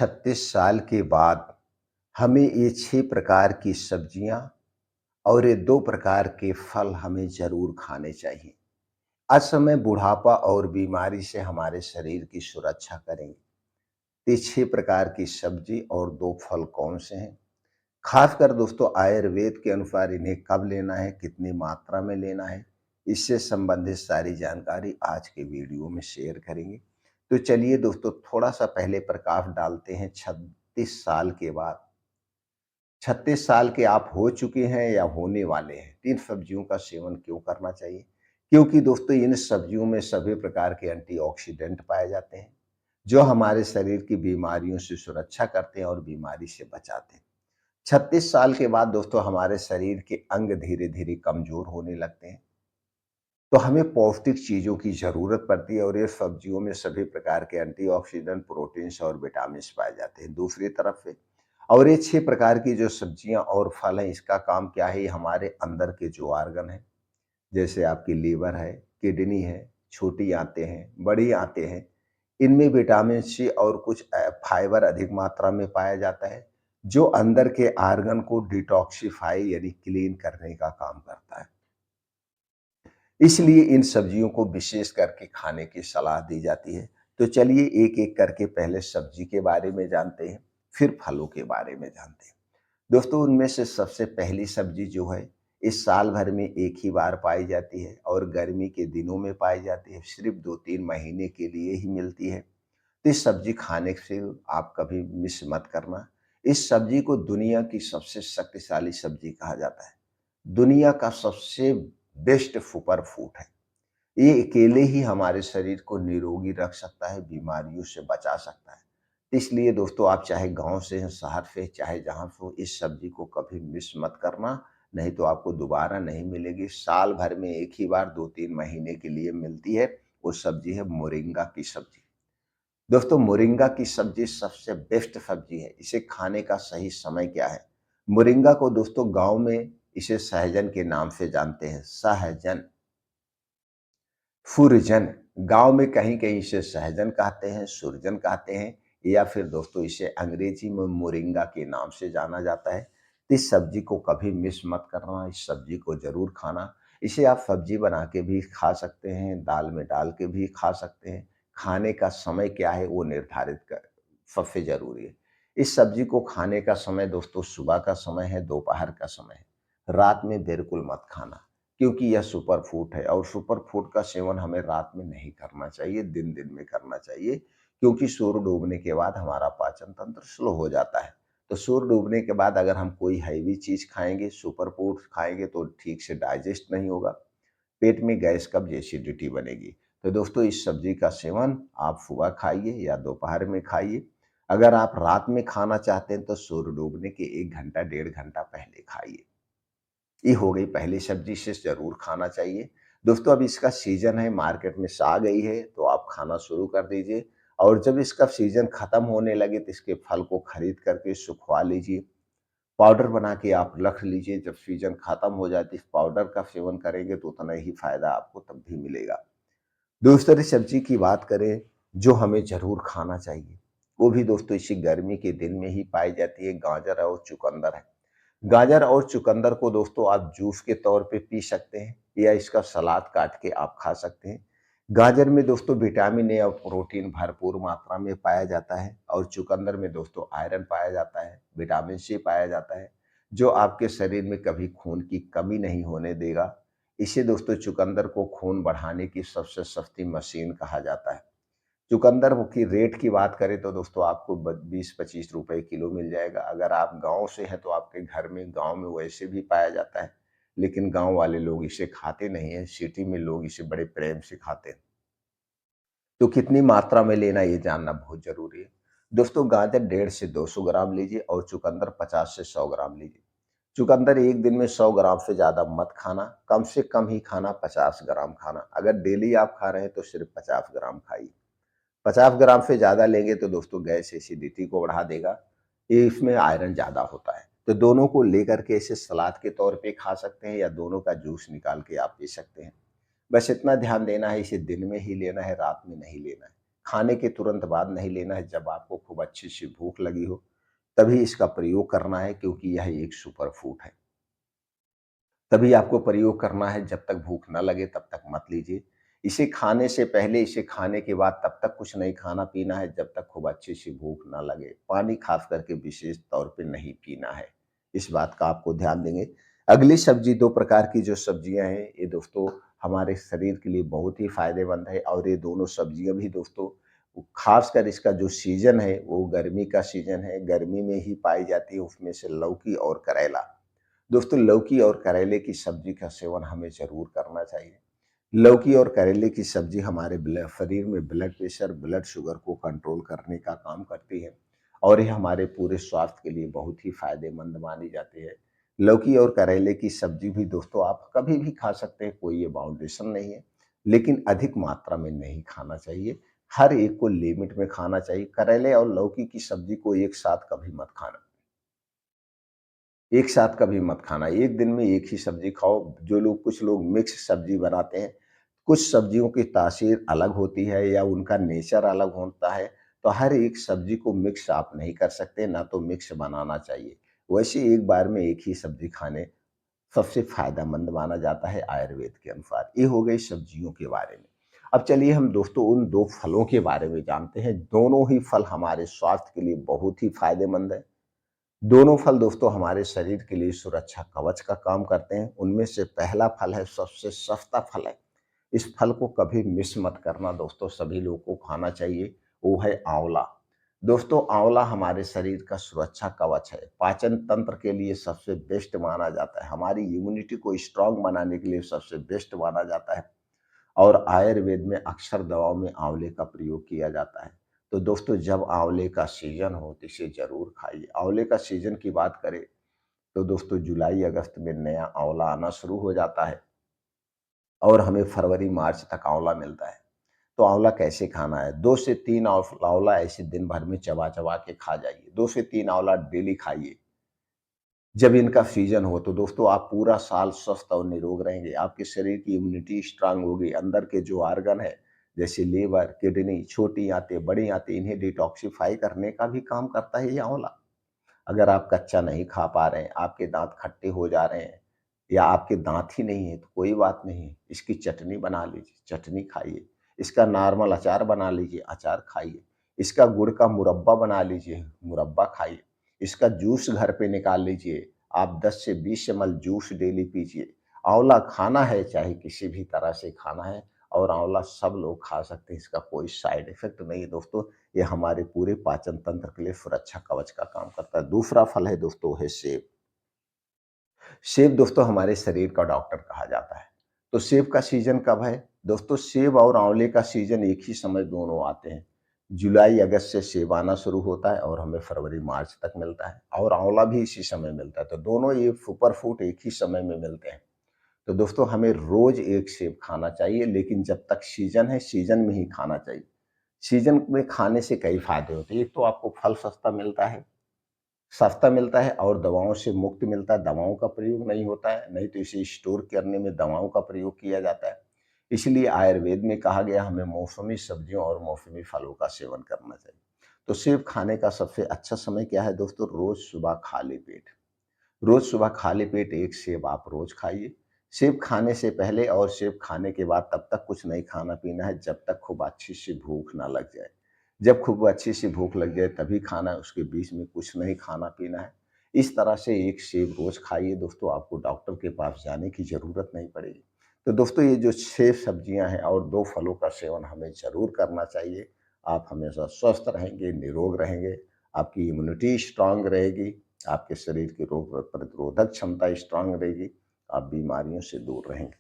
36 साल के बाद हमें ये 6 प्रकार की सब्जियाँ और ये 2 प्रकार के फल हमें ज़रूर खाने चाहिए। असमय बुढ़ापा और बीमारी से हमारे शरीर की सुरक्षा करेंगे। ये 6 प्रकार की सब्जी और 2 फल कौन से हैं? खासकर दोस्तों आयुर्वेद के अनुसार इन्हें कब लेना है, कितनी मात्रा में लेना है, इससे संबंधित सारी जानकारी आज के वीडियो में शेयर करेंगे। तो चलिए दोस्तों थोड़ा-सा पहले प्रकाश डालते हैं 36 साल के बाद। 36 साल के आप हो चुके हैं या होने वाले हैं, तो इन सब्जियों का सेवन क्यों करना चाहिए? क्योंकि दोस्तों इन सब्जियों में सभी प्रकार के एंटीऑक्सीडेंट पाए जाते हैं, जो हमारे शरीर की बीमारियों से सुरक्षा करते हैं और बीमारी से बचाते हैं। 36 साल के बाद दोस्तों हमारे शरीर के अंग धीरे-धीरे कमज़ोर होने लगते हैं, तो हमें पौष्टिक चीज़ों की ज़रूरत पड़ती है और ये सब्जियों में सभी प्रकार के एंटीऑक्सीडेंट, प्रोटीन्स और विटामिन्स पाए जाते हैं। दूसरी तरफ से और ये 6 प्रकार की जो सब्जियाँ और फल हैं, इसका काम क्या है? ये हमारे अंदर के जो ऑर्गन हैं, जैसे आपकी लीवर है, किडनी है, छोटी आंतें हैं, बड़ी आंतें हैं, इनमें विटामिन सी और कुछ फाइबर अधिक मात्रा में पाया जाता है, जो अंदर के ऑर्गन को डिटॉक्सिफाई यानी क्लीन करने का काम करता है। इसलिए इन सब्जियों को विशेष करके खाने की सलाह दी जाती है। तो चलिए एक-एक करके पहले सब्जी के बारे में जानते हैं, फिर फलों के बारे में जानते हैं। दोस्तों उनमें से सबसे पहली सब्जी जो है, इस साल भर में एक ही बार पाई जाती है और गर्मी के दिनों में पाई जाती है, सिर्फ़ 2-3 महीने के लिए ही मिलती है। तो इस सब्जी खाने से आप कभी मिस मत करना। इस सब्जी को दुनिया की सबसे शक्तिशाली सब्जी कहा जाता है। दुनिया का सबसे बेस्ट सुपर फूड है। ये अकेले ही हमारे शरीर को निरोगी रख सकता है, बीमारियों से बचा सकता है। इसलिए दोस्तों आप चाहे गाँव से हैं, शहर से, चाहे जहाँ से हो, इस सब्जी को कभी मिस मत करना, नहीं तो आपको दोबारा नहीं मिलेगी। साल भर में एक ही बार 2-3 महीने के लिए मिलती है, वो सब्जी है मोरिंगा की सब्जी। दोस्तों मोरिंगा की सब्जी सबसे बेस्ट सब्जी है। इसे खाने का सही समय क्या है? मोरिंगा को दोस्तों गाँव में इसे सहजन के नाम से जानते हैं, सहजन। सुरजन, गाँव में कहीं-कहीं इसे सहजन कहते हैं, सुरजन कहते हैं या फिर दोस्तों इसे अंग्रेजी में मोरिंगा के नाम से जाना जाता है। तो इस सब्जी को कभी मिस मत करना, इस सब्जी को ज़रूर खाना। इसे आप सब्जी बना के भी खा सकते हैं, दाल में डाल के भी खा सकते हैं। खाने का समय क्या है वो निर्धारित कर सबसे ज़रूरी है। इस सब्जी को खाने का समय दोस्तों सुबह का समय है, दोपहर का समय है। रात में बिल्कुल मत खाना। क्योंकि यह सुपर फूड है और सुपर फूड का सेवन हमें रात में नहीं करना चाहिए, दिन-दिन में करना चाहिए, क्योंकि सूर्य डूबने के बाद हमारा पाचन तंत्र स्लो हो जाता है। तो सूर्य डूबने के बाद अगर हम कोई हैवी चीज़ खाएँगे, सुपर फूड खाएँगे तो ठीक से डाइजेस्ट नहीं होगा, पेट में गैस, कब्ज़, एसिडिटी बनेगी। तो दोस्तों इस सब्ज़ी का सेवन आप सुबह खाइए या दोपहर में खाइए। अगर आप रात में खाना चाहते हैं तो सूर्य डूबने के 1 घंटा, डेढ़ घंटा पहले खाइए। ये हो गई पहली सब्जी, इसे ज़रूर खाना चाहिए। दोस्तों अब इसका सीज़न है, मार्केट में आ गई है, तो आप खाना शुरू कर दीजिए और जब इसका सीज़न खत्म होने लगे तो इसके फल को खरीद करके सुखवा लीजिए। पाउडर बना के आप रख लीजिए, जब सीज़न खत्म हो जाए तो इस पाउडर का सेवन करेंगे तो उतना ही फ़ायदा आपको तब भी मिलेगा। दूसरी सब्जी की बात करें जो हमें ज़रूर खाना चाहिए, वो भी दोस्तों इसी गर्मी के दिन में ही पाई जाती है, गाजर और चुकंदर है। गाजर और चुकंदर को दोस्तों आप जूस के तौर पे पी सकते हैं या इसका सलाद काट के आप खा सकते हैं। गाजर में दोस्तों विटामिन ए और प्रोटीन भरपूर मात्रा में पाया जाता है और चुकंदर में दोस्तों आयरन पाया जाता है, विटामिन सी पाया जाता है, जो आपके शरीर में कभी खून की कमी नहीं होने देगा। इसे दोस्तों चुकंदर को खून बढ़ाने की सबसे सस्ती मशीन कहा जाता है। चुकंदर की रेट की बात करें तो दोस्तों आपको 20-25 रुपए किलो मिल जाएगा। अगर आप गाँव से हैं तो आपके घर में गाँव में वैसे भी पाया जाता है, लेकिन गाँव वाले लोग इसे खाते नहीं हैं, सिटी में लोग इसे बड़े प्रेम से खाते हैं। तो कितनी मात्रा में लेना ये जानना बहुत ज़रूरी है। दोस्तों गाजर 150 से 200 ग्राम लीजिए और चुकंदर 50 से 100 ग्राम लीजिए। चुकंदर एक दिन में 100 ग्राम से ज़्यादा मत खाना, कम से कम ही खाना, 50 ग्राम खाना। अगर डेली आप खा रहे हैं तो सिर्फ 50 ग्राम खाइए। 50 ग्राम से ज़्यादा लेंगे तो दोस्तों गैस एसिडिटी को बढ़ा देगा। ये इसमें आयरन ज़्यादा होता है। तो दोनों को लेकर के इसे सलाद के तौर पे खा सकते हैं या दोनों का जूस निकाल के आप पी सकते हैं। बस इतना ध्यान देना है, इसे दिन में ही लेना है, रात में नहीं लेना है। खाने के तुरंत बाद नहीं लेना है, जब आपको खूब अच्छी-सी भूख लगी हो, तभी इसका प्रयोग करना है क्योंकि यह एक सुपर फूड है। तभी आपको प्रयोग करना है, जब तक भूख ना लगे तब तक मत लीजिए। इसे खाने से पहले, इसे खाने के बाद तब तक कुछ नहीं खाना-पीना है जब तक खूब अच्छी-सी भूख ना लगे। पानी ख़ास करके विशेष तौर पे नहीं पीना है। इस बात का आपको ध्यान देंगे। अगली सब्ज़ी 2 प्रकार की जो सब्ज़ियाँ हैं, ये दोस्तों हमारे शरीर के लिए बहुत ही फ़ायदेमंद है और ये दोनों सब्ज़ियाँ भी दोस्तों ख़ासकर इसका जो सीज़न है, वो गर्मी का सीज़न है। गर्मी में ही पाई जाती है, उसमें से लौकी और करेला। दोस्तों लौकी और करेले की सब्जी का सेवन हमें ज़रूर करना चाहिए। लौकी और करेले की सब्जी हमारे शरीर में ब्लड प्रेशर, ब्लड शुगर को कंट्रोल करने का काम करती है और ये हमारे पूरे स्वास्थ्य के लिए बहुत ही फायदेमंद मानी जाती है। लौकी और करेले की सब्जी भी दोस्तों आप कभी भी खा सकते हैं, कोई ये बाउंडेशन नहीं है, लेकिन अधिक मात्रा में नहीं खाना चाहिए। हर एक को लिमिट में खाना चाहिए। करेले और लौकी की सब्जी को एक साथ कभी मत खाना। एक साथ कभी मत खाना। एक दिन में एक ही सब्ज़ी खाओ। कुछ लोग मिक्स सब्ज़ी बनाते हैं। कुछ सब्ज़ियों की तासीर अलग होती है या उनका नेचर अलग होता है, तो हर एक सब्ज़ी को मिक्स आप नहीं कर सकते, ना तो मिक्स बनाना चाहिए। वैसे एक बार में एक ही सब्ज़ी खाने सबसे फ़ायदेमंद माना जाता है आयुर्वेद के अनुसार। ये हो गई सब्ज़ियों के बारे में। अब चलिए हम दोस्तों उन 2 फलों के बारे में जानते हैं। दोनों ही फल हमारे स्वास्थ्य के लिए बहुत ही फ़ायदेमंद है। दोनों फल दोस्तों हमारे शरीर के लिए सुरक्षा कवच का काम करते हैं। उनमें से पहला फल है, सबसे सस्ता फल है। इस फल को कभी मिस मत करना दोस्तों, सभी लोगों को खाना चाहिए। वो है आंवला। दोस्तों आंवला हमारे शरीर का सुरक्षा कवच है। पाचन तंत्र के लिए सबसे बेस्ट माना जाता है। हमारी इम्यूनिटी को स्ट्रांग बनाने के लिए सबसे बेस्ट माना जाता है। और आयुर्वेद में अक्सर दवाओं में आंवले का प्रयोग किया जाता है। तो दोस्तों जब आंवले का सीज़न हो तो इसे ज़रूर खाइए। आंवले का सीज़न की बात करें तो दोस्तों जुलाई अगस्त में नया आंवला आना शुरू हो जाता है और हमें फरवरी मार्च तक आंवला मिलता है। तो आंवला कैसे खाना है? 2 से 3 आंवला ऐसे दिन भर में चबा-चबा के खा जाइए। 2 से 3 आंवला डेली खाइए। जब इनका सीज़न हो तो दोस्तों आप पूरा साल स्वस्थ और निरोग रहेंगे। आपके शरीर की इम्यूनिटी स्ट्रांग होगी। अंदर के जो ऑर्गन है, जैसे लीवर, किडनी, छोटी आंतें, बड़ी आंतें, इन्हें डिटॉक्सिफ़ाई करने का भी काम करता है ये आंवला। अगर आप कच्चा नहीं खा पा रहे हैं, आपके दाँत खट्टे हो जा रहे हैं या आपके दाँत ही नहीं है, तो कोई बात नहीं। इसकी चटनी बना लीजिए, चटनी खाइए। इसका नॉर्मल अचार बना लीजिए, अचार खाइए। इसका गुड़ का मुरब्बा बना लीजिए, मुरब्बा खाइए। इसका जूस घर पे निकाल लीजिए। आप 10 से 20 एमएल जूस डेली पीजिए। आँवला खाना है, चाहे किसी भी तरह से खाना है और आँवला सब लोग खा सकते हैं। इसका कोई साइड इफ़ेक्ट नहीं है दोस्तों। ये हमारे पूरे पाचन तंत्र के लिए सुरक्षा कवच का काम करता है। दूसरा फल है दोस्तों है सेब। सेब दोस्तों हमारे शरीर का डॉक्टर कहा जाता है। तो सेब का सीज़न कब है? दोस्तों सेब और आँवले का सीज़न एक ही समय दोनों आते हैं। जुलाई अगस्त से सेब आना शुरू होता है और हमें फरवरी मार्च तक मिलता है और आँवला भी इसी समय मिलता है। तो दोनों ये सुपर फूड एक ही समय में मिलते हैं। तो दोस्तों हमें रोज़ 1 सेब खाना चाहिए, लेकिन जब तक सीज़न है, सीज़न में ही खाना चाहिए। सीज़न में खाने से कई फ़ायदे होते हैं। एक तो आपको फल सस्ता मिलता है और दवाओं से मुक्त मिलता है। दवाओं का प्रयोग नहीं होता है, नहीं तो इसे स्टोर करने में दवाओं का प्रयोग किया जाता है। इसलिए आयुर्वेद में कहा गया हमें मौसमी सब्जियों और मौसमी फलों का सेवन करना चाहिए। तो सेब खाने का सबसे अच्छा समय क्या है दोस्तों? रोज़ सुबह खाली पेट। रोज़ सुबह खाली पेट 1 सेब आप रोज़ खाइए। सेब खाने से पहले और सेब खाने के बाद तब तक कुछ नहीं खाना-पीना है जब तक खूब अच्छी-सी भूख ना लग जाए। जब खूब अच्छी-सी भूख लग जाए तभी खाना है, उसके बीच में कुछ नहीं खाना-पीना है। इस तरह से 1 सेब रोज़ खाइए दोस्तों, आपको डॉक्टर के पास जाने की ज़रूरत नहीं पड़ेगी। तो दोस्तों ये जो 6 सब्जियाँ हैं और 2 फलों का सेवन हमें ज़रूर करना चाहिए। आप हमेशा स्वस्थ रहेंगे, निरोग रहेंगे, आपकी इम्यूनिटी स्ट्रॉन्ग रहेगी, आपके शरीर की रोग प्रतिरोधक क्षमता स्ट्रांग रहेगी, आप बीमारियों से दूर रहेंगे।